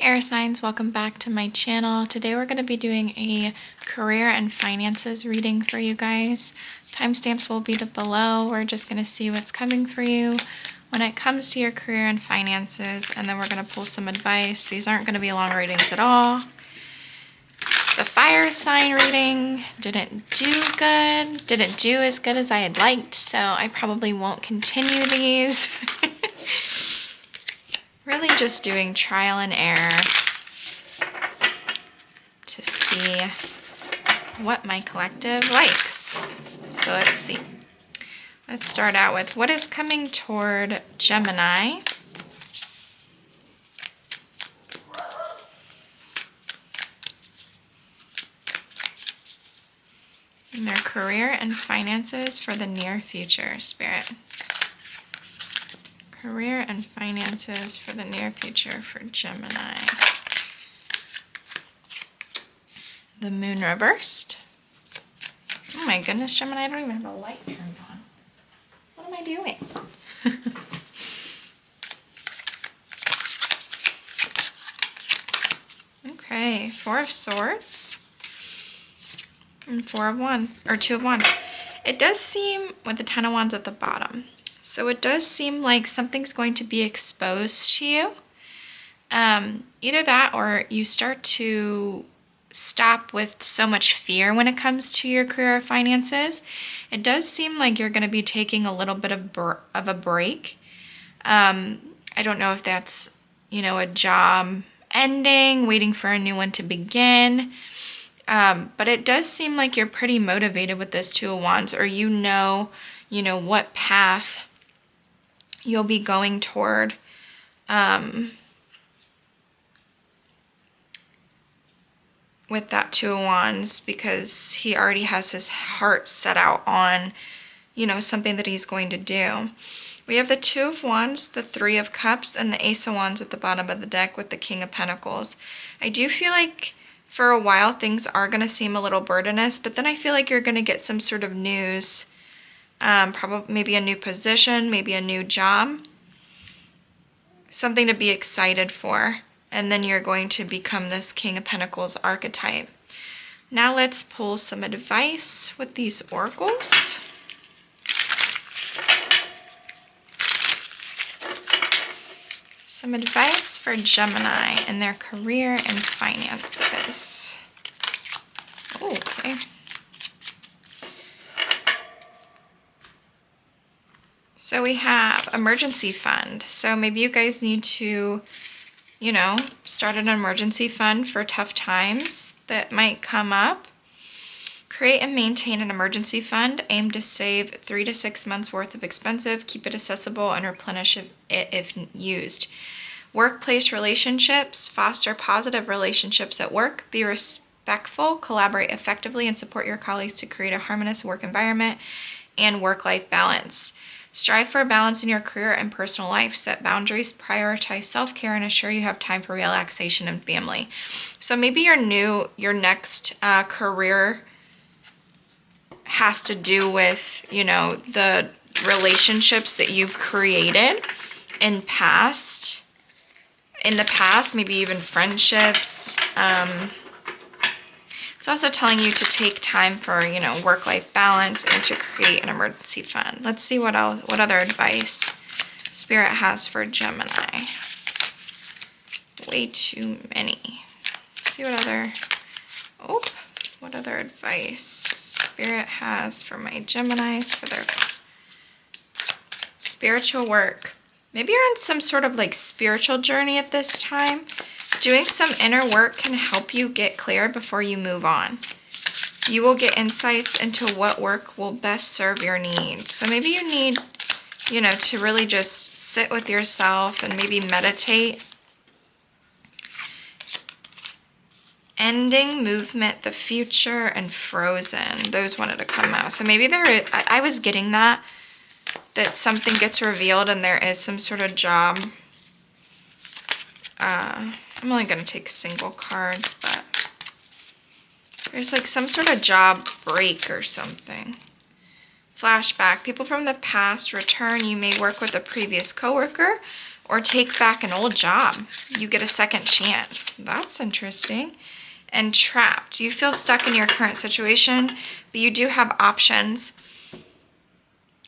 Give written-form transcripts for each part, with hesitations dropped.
air signs, welcome back to my channel. Today we're going to be doing a career and finances reading for you guys. Timestamps will be below. We're just going to see what's coming for you when it comes to your career and finances, and then we're going to pull some advice. These aren't going to be long readings at all. The fire sign reading didn't do as good as I had liked, so I probably won't continue these. Really just doing trial and error to see what my collective likes. So let's see. Let's start out with what is coming toward Gemini. And their career and finances for the near future, Spirit. Career and finances for the near future for Gemini. The moon reversed. Oh my goodness, Gemini, I don't even have a light turned on. What am I doing? Okay, Four of Swords. And Two of Wands. It does seem with the Ten of Wands at the bottom. So it does seem like something's going to be exposed to you. Either that or you start to stop with so much fear when it comes to your career or finances. It does seem like you're going to be taking a little bit of a break. I don't know if that's, a job ending, waiting for a new one to begin. But it does seem like you're pretty motivated with this Two of Wands, or you know what path you'll be going toward. With that Two of Wands, because he already has his heart set out on, something that he's going to do. We have the Two of Wands, the Three of Cups, and the Ace of Wands at the bottom of the deck with the King of Pentacles. I do feel like for a while things are going to seem a little burdenous, but then I feel like you're going to get some sort of news. Probably maybe a new position, maybe a new job, something to be excited for, and then you're going to become this King of Pentacles archetype. Now let's pull some advice with these oracles. Some advice for Gemini in their career and finances. Oh, okay. So we have emergency fund. So maybe you guys need to, start an emergency fund for tough times that might come up. Create and maintain an emergency fund. Aim to save 3 to 6 months worth of expensive. Keep it accessible and replenish it if used. Workplace relationships. Foster positive relationships at work. Be respectful, collaborate effectively, and support your colleagues to create a harmonious work environment and work-life balance. Strive for a balance in your career and personal life. Set boundaries, prioritize self-care, and assure you have time for relaxation and family. So maybe your next career has to do with, the relationships that you've created in the past, maybe even friendships. It's also telling you to take time for, work-life balance and to create an emergency fund. Let's see what other advice Spirit has for Gemini. Way too many. Let's see what other advice Spirit has for my Geminis for their spiritual work. Maybe you're on some sort of spiritual journey at this time. Doing some inner work can help you get clear before you move on. You will get insights into what work will best serve your needs. So maybe you need, to really just sit with yourself and maybe meditate. Ending, movement, the future, and frozen. Those wanted to come out. So maybe I was getting that something gets revealed and there is some sort of job. I'm only going to take single cards, but there's some sort of job break or something. Flashback. People from the past return. You may work with a previous coworker or take back an old job. You get a second chance. That's interesting. And trapped. You feel stuck in your current situation, but you do have options.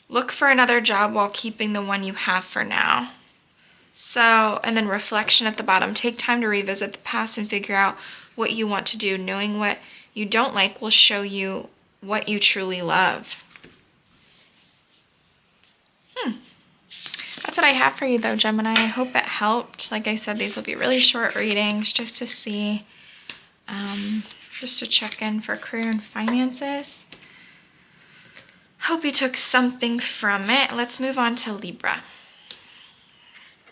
Look for another job while keeping the one you have for now. So, and then reflection at the bottom. Take time to revisit the past and figure out what you want to do. Knowing what you don't like will show you what you truly love. That's what I have for you though, Gemini. I hope it helped. Like I said, these will be really short readings just to see, just to check in for career and finances. Hope you took something from it. Let's move on to Libra.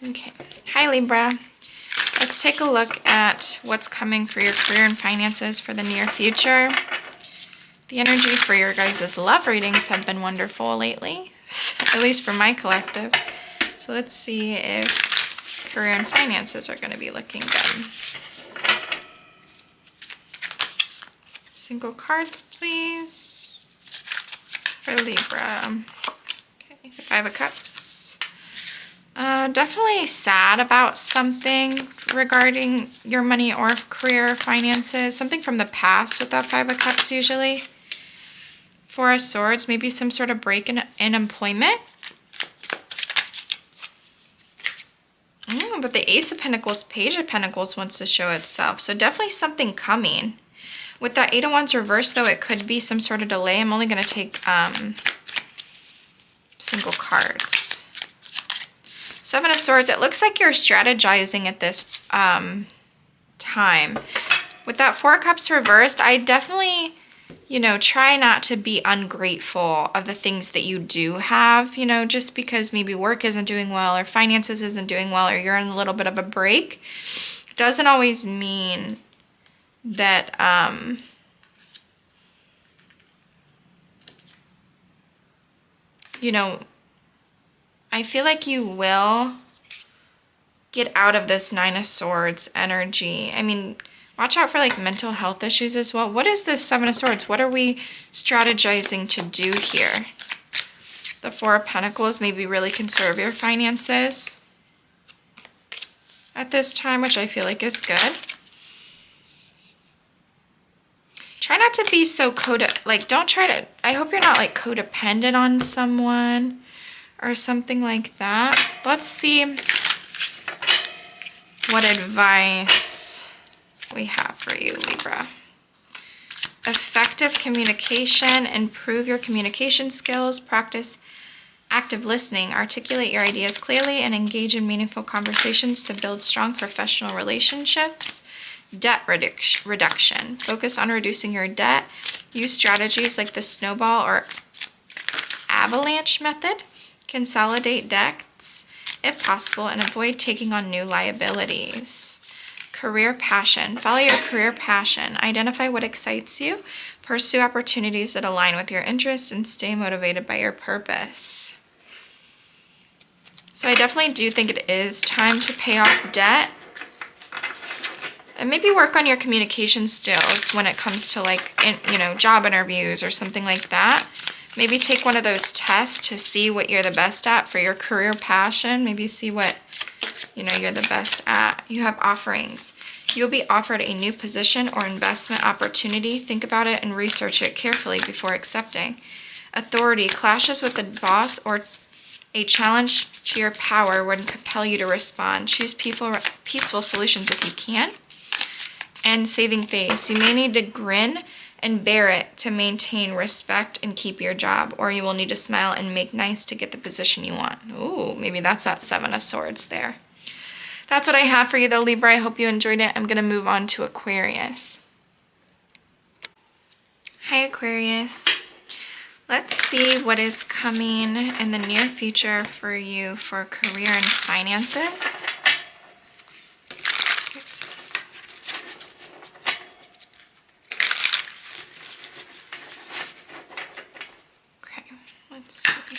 Okay. Hi, Libra. Let's take a look at what's coming for your career and finances for the near future. The energy for your guys' love readings have been wonderful lately, at least for my collective. So let's see if career and finances are going to be looking good. Single cards, please, for Libra. Okay, the Five of Cups. Definitely sad about something regarding your money or career finances. Something from the past with that Five of Cups usually. Four of Swords, maybe some sort of break in employment. But the Ace of Pentacles, Page of Pentacles wants to show itself. So definitely something coming. With that Eight of Wands reversed, though, it could be some sort of delay. I'm only going to take single cards. Seven of Swords. It looks like you're strategizing at this time. With that Four of Cups reversed, I definitely, you know, try not to be ungrateful of the things that you do have, you know, just because maybe work isn't doing well or finances isn't doing well or you're in a little bit of a break doesn't always mean that, you know, I feel like you will get out of this Nine of Swords energy. I mean, watch out for like mental health issues as well. What is this Seven of Swords? What are we strategizing to do here? The Four of Pentacles, maybe really conserve your finances at this time, which I feel like is good. Try not to be so don't try to, I hope you're not like codependent on someone or something like that. Let's see what advice we have for you, Libra. Effective communication. Improve your communication skills. Practice active listening. Articulate your ideas clearly and engage in meaningful conversations to build strong professional relationships. Debt reduction. Focus on reducing your debt. Use strategies like the snowball or avalanche method. Consolidate debts if possible and avoid taking on new liabilities. Career passion. Follow your career passion. Identify what excites you. Pursue opportunities that align with your interests and stay motivated by your purpose. So I definitely do think it is time to pay off debt. And maybe work on your communication skills when it comes to like, you know, job interviews or something like that. Maybe take one of those tests to see what you're the best at for your career passion. Maybe see what, you know, you're the best at. You have offerings. You'll be offered a new position or investment opportunity. Think about it and research it carefully before accepting. Authority. Clashes with the boss or a challenge to your power would compel you to respond. Choose peaceful solutions if you can. And saving face. You may need to grin and bear it to maintain respect and keep your job, or you will need to smile and make nice to get the position you want. Ooh, maybe that's that Seven of Swords there. That's what I have for you though, Libra. I hope you enjoyed it. I'm going to move on to Aquarius. Hi, Aquarius. Let's see what is coming in the near future for you for career and finances.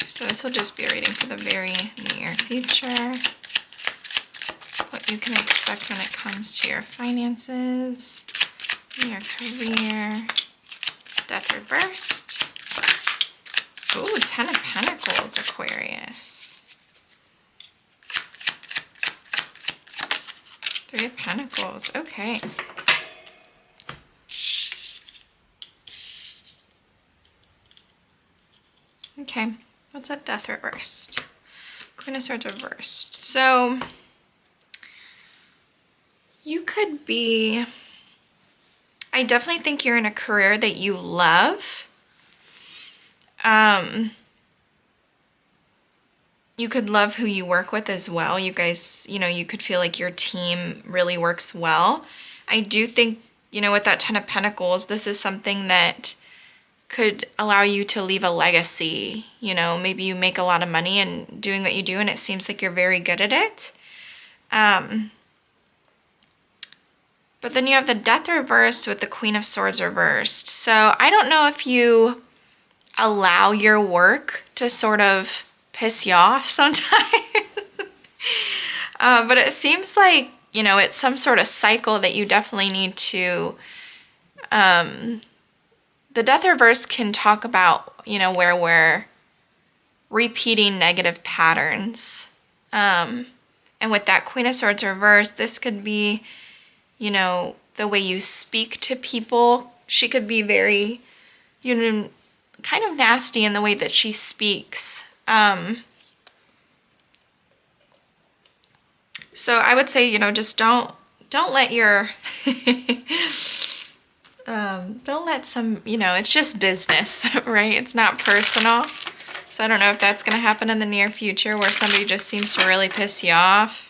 So this will just be a reading for the very near future. What you can expect when it comes to your finances, your career. Death reversed. Ooh, Ten of Pentacles, Aquarius. Three of Pentacles. Okay. Okay. What's that? Death reversed. Queen of Swords reversed. So you could be, I definitely think you're in a career that you love. You could love who you work with as well. You guys, you could feel like your team really works well. I do think, with that Ten of Pentacles, this is something that could allow you to leave a legacy. Maybe you make a lot of money and doing what you do, and it seems like you're very good at it. But then you have the Death reversed with the Queen of Swords reversed. So I don't know if you allow your work to sort of piss you off sometimes. But it seems like, it's some sort of cycle that you definitely need to... the Death reverse can talk about, where we're repeating negative patterns. And with that Queen of Swords reverse, this could be, the way you speak to people. She could be very, kind of nasty in the way that she speaks. So I would say, just don't let your, don't let some, it's just business, right? It's not personal. So I don't know if that's going to happen in the near future where somebody just seems to really piss you off.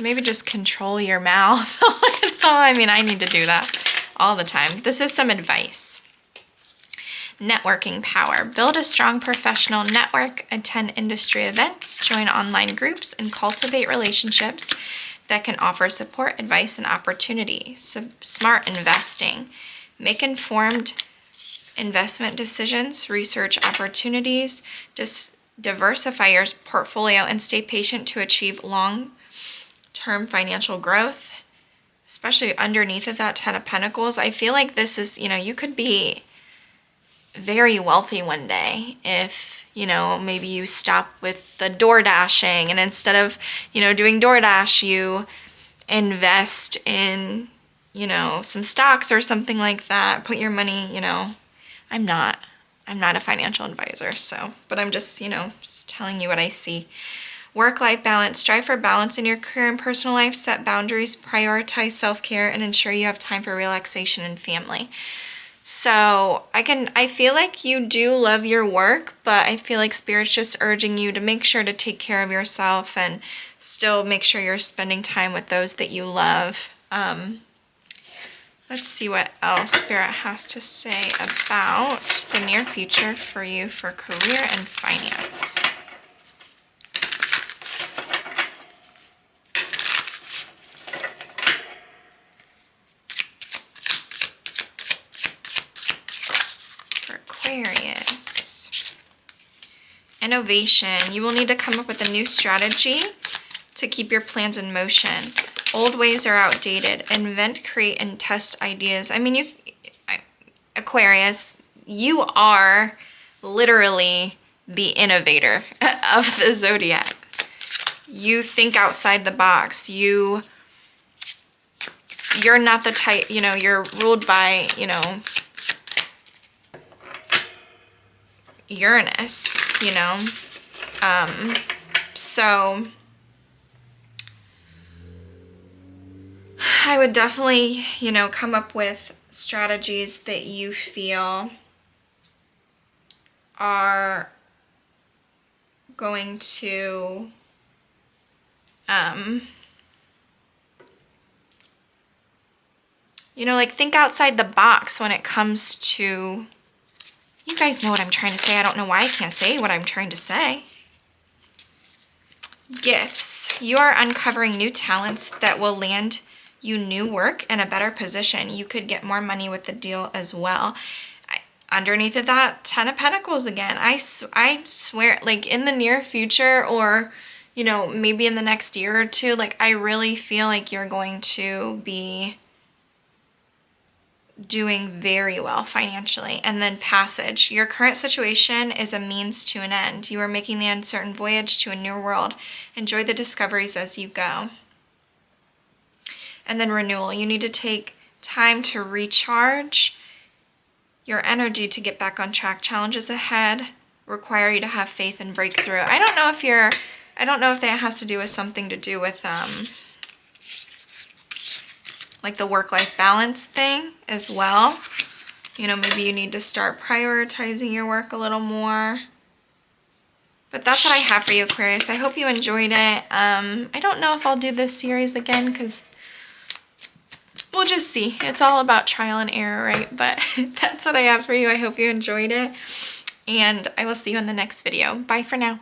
Maybe just control your mouth. I mean, I need to do that all the time. This is some advice. Networking power. Build a strong professional network, attend industry events, join online groups, and cultivate relationships that can offer support, advice, and opportunity. Smart investing. Make informed investment decisions, research opportunities, diversify your portfolio, and stay patient to achieve long-term financial growth, especially underneath of that Ten of Pentacles. I feel like this is, you could be very wealthy one day if, maybe you stop with the door dashing, and instead of, doing DoorDash, you invest in, some stocks or something like that. Put your money, I'm not a financial advisor, but I'm just, just telling you what I see. Work-life balance. Strive for balance in your career and personal life. Set boundaries, prioritize self-care, and ensure you have time for relaxation and family. So I feel like you do love your work, but I feel like Spirit's just urging you to make sure to take care of yourself and still make sure you're spending time with those that you love. Let's see what else Spirit has to say about the near future for you for career and finance. Aquarius. Innovation. You will need to come up with a new strategy to keep your plans in motion. Old ways are outdated. Invent, create, and test ideas. I mean, Aquarius, you are literally the innovator of the zodiac. You think outside the box. You're not the type, you're ruled by, Uranus, so I would definitely, come up with strategies that you feel are going to, like think outside the box when it comes to, you guys know what I'm trying to say. I don't know why I can't say what I'm trying to say. Gifts. You are uncovering new talents that will land you new work and a better position. You could get more money with the deal as well. Underneath of that, Ten of Pentacles again. I swear, like in the near future or, maybe in the next year or two, like I really feel like you're going to be doing very well financially. And then Passage. Your current situation is a means to an end. You are making the uncertain voyage to a new world. Enjoy the discoveries as you go. And then renewal. You need to take time to recharge your energy to get back on track. Challenges ahead require you to have faith and breakthrough. I don't know if that has to do with something to do with like the work-life balance thing as well. You know, maybe you need to start prioritizing your work a little more. But that's what I have for you, Aquarius. I hope you enjoyed it. I don't know if I'll do this series again because we'll just see. It's all about trial and error, right? But that's what I have for you. I hope you enjoyed it. And I will see you in the next video. Bye for now.